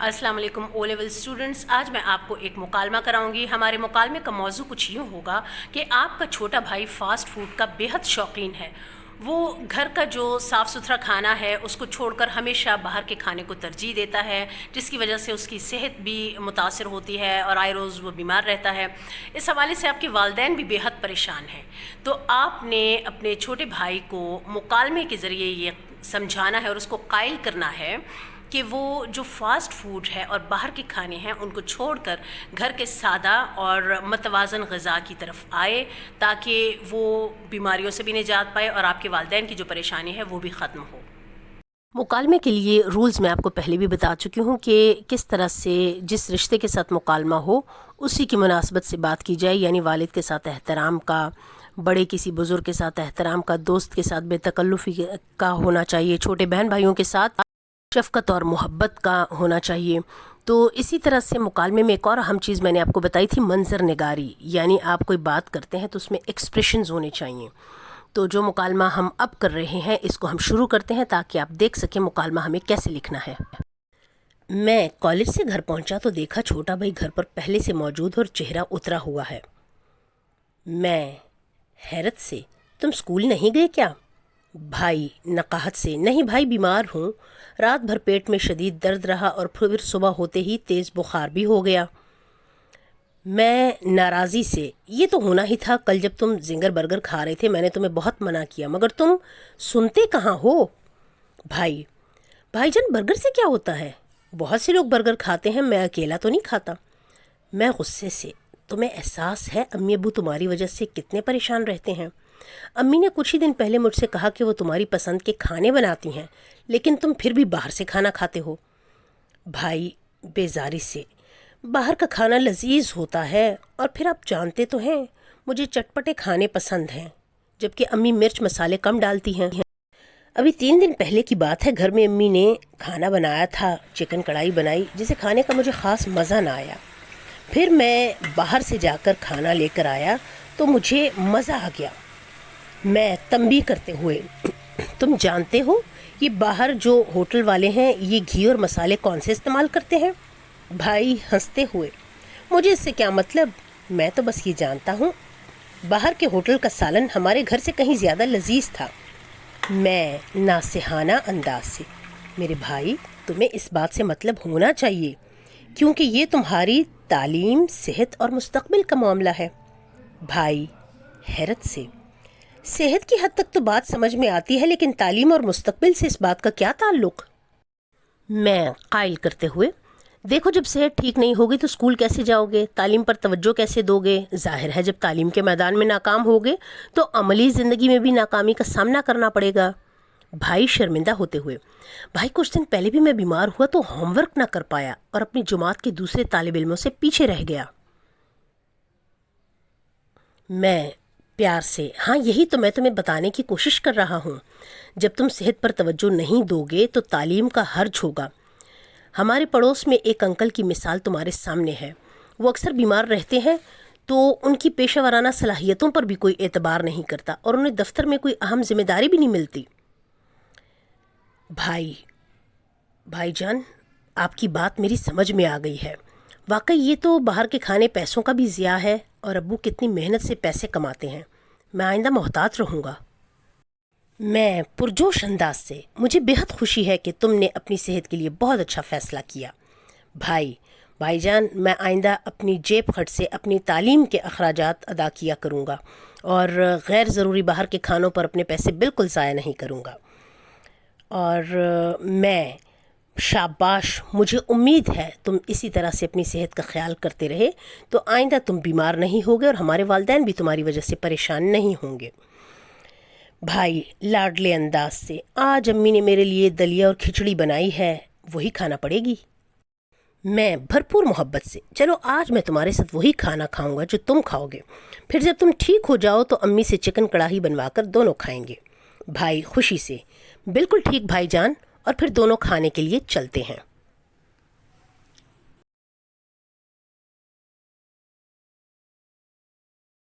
अस्सलाम वालेकुम O level students. आज मैं आपको एक मुकालमा कराऊंगी। हमारे मुकालमे का मौजू कुछ यूँ होगा कि आपका छोटा भाई फ़ास्ट फूड का बेहद शौकीन है। वो घर का जो साफ़ सुथरा खाना है उसको छोड़कर हमेशा बाहर के खाने को तरजीह देता है, जिसकी वजह से उसकी सेहत भी मुतासर होती है और आए रोज़ वो बीमार रहता है। इस हवाले से आपके वालिदैन भी बेहद परेशान हैं। तो आपने अपने छोटे भाई को मुकालमे के ज़रिए ये समझाना है और उसको कायल करना है कि वो जो फ़ास्ट फूड है और बाहर के खाने हैं उनको छोड़कर घर के सादा और मतवाज़न ग़िज़ा की तरफ आए, ताकि वो बीमारियों से भी निजात पाए और आपके वालिदैन की जो परेशानी है वो भी ख़त्म हो। मुकालमे के लिए रूल्स मैं आपको पहले भी बता चुकी हूँ कि किस तरह से जिस रिश्ते के साथ मुकालमा हो उसी की मुनासबत से बात की जाए, यानी वालिद के साथ एहतराम का, बड़े किसी बुज़ुर्ग के साथ एहतराम का, दोस्त के साथ बेतकल्लुफ़ी का होना चाहिए, छोटे बहन भाइयों के साथ शफ़क़त और मोहब्बत का होना चाहिए। तो इसी तरह से मुकालमे में एक और अहम चीज़ मैंने आपको बताई थी, मंज़र निगारी, यानी आप कोई बात करते हैं तो उसमें एक्सप्रेशंस होने चाहिए। तो जो मुकालमा हम अब कर रहे हैं इसको हम शुरू करते हैं ताकि आप देख सकें मुकालमा हमें कैसे लिखना है। मैं कॉलेज से घर पहुंचा तो देखा छोटा भाई घर पर पहले से मौजूद और चेहरा उतरा हुआ है। मैं हैरत से, तुम स्कूल नहीं गए क्या? भाई नकाहत से, नहीं भाई बीमार हूँ, रात भर पेट में शदीद दर्द रहा और फिर सुबह होते ही तेज़ बुखार भी हो गया। मैं नाराज़ी से, ये तो होना ही था, कल जब तुम जिंगर बर्गर खा रहे थे मैंने तुम्हें बहुत मना किया मगर तुम सुनते कहाँ हो। भाईजान बर्गर से क्या होता है? बहुत से लोग बर्गर खाते हैं, मैं अकेला तो नहीं खाता। मैं गुस्से से, तुम्हें एहसास है अम्मी अब्बू तुम्हारी वजह से कितने परेशान रहते हैं? अम्मी ने कुछ ही दिन पहले मुझसे कहा कि वो तुम्हारी पसंद के खाने बनाती हैं, लेकिन तुम फिर भी बाहर से खाना खाते हो। भाई बेजारी से, बाहर का खाना लजीज होता है और फिर आप जानते तो हैं मुझे चटपटे खाने पसंद हैं, जबकि अम्मी मिर्च मसाले कम डालती हैं। अभी 3 दिन पहले की बात है, घर में अम्मी ने खाना बनाया था, चिकन कढ़ाई बनाई, जिसे खाने का मुझे ख़ास मज़ा ना आया। फिर मैं बाहर से जाकर खाना लेकर आया तो मुझे मज़ा आ गया। मैं तंबीह करते हुए, तुम जानते हो ये बाहर जो होटल वाले हैं ये घी और मसाले कौन से इस्तेमाल करते हैं? भाई हंसते हुए, मुझे इससे क्या मतलब, मैं तो बस ये जानता हूँ बाहर के होटल का सालन हमारे घर से कहीं ज़्यादा लजीज था। मैं नासिहाना अंदाज से, मेरे भाई तुम्हें इस बात से मतलब होना चाहिए क्योंकि ये तुम्हारी तालीम, सेहत और मुस्तकबिल का मामला है। भाई हैरत से, सेहत की हद तक तो बात समझ में आती है, लेकिन तालीम और मुस्तकबिल से इस बात का क्या ताल्लुक़? मैं कायल करते हुए, देखो जब सेहत ठीक नहीं होगी तो स्कूल कैसे जाओगे, तालीम पर तवज्जो कैसे दोगे? ज़ाहिर है जब तालीम के मैदान में नाकाम होगे तो अमली ज़िंदगी में भी नाकामी का सामना करना पड़ेगा। भाई शर्मिंदा होते हुए, भाई कुछ दिन पहले भी मैं बीमार हुआ तो होमवर्क ना कर पाया और अपनी जमात के दूसरे तालिब इल्मों से पीछे रह गया। मैं प्यार से, हाँ यही तो मैं तुम्हें बताने की कोशिश कर रहा हूँ, जब तुम सेहत पर तवज्जो नहीं दोगे तो तालीम का हर्ज होगा। हमारे पड़ोस में एक अंकल की मिसाल तुम्हारे सामने है, वो अक्सर बीमार रहते हैं तो उनकी पेशा वराना सलाहियतों पर भी कोई एतबार नहीं करता और उन्हें दफ्तर में कोई अहम जिम्मेदारी भी नहीं मिलती। भाईजान आपकी बात मेरी समझ में आ गई है, वाकई ये तो बाहर के खाने पैसों का भी ज़िया है और अब्बू कितनी मेहनत से पैसे कमाते हैं, मैं आइंदा मोहतात रहूँगा। मैं पुरजोश अंदाज से, मुझे बेहद खुशी है कि तुमने अपनी सेहत के लिए बहुत अच्छा फ़ैसला किया। भाईजान मैं आइंदा अपनी जेब खर्च से अपनी तालीम के अखराजात अदा किया करूँगा और गैर ज़रूरी बाहर के खानों पर अपने पैसे बिल्कुल ज़ाया नहीं करूँगा। और मैं, शाबाश, मुझे उम्मीद है तुम इसी तरह से अपनी सेहत का ख्याल करते रहे तो आइंदा तुम बीमार नहीं होगे और हमारे वालिदैन भी तुम्हारी वजह से परेशान नहीं होंगे। भाई लाडले अंदाज से, आज अम्मी ने मेरे लिए दलिया और खिचड़ी बनाई है, वही खाना पड़ेगी। मैं भरपूर मोहब्बत से, चलो आज मैं तुम्हारे साथ वही खाना खाऊंगा जो तुम खाओगे, फिर जब तुम ठीक हो जाओ तो अम्मी से चिकन कढ़ाई बनवाकर दोनों खाएंगे। भाई खुशी से, बिल्कुल ठीक भाईजान, और फिर दोनों खाने के लिए चलते हैं।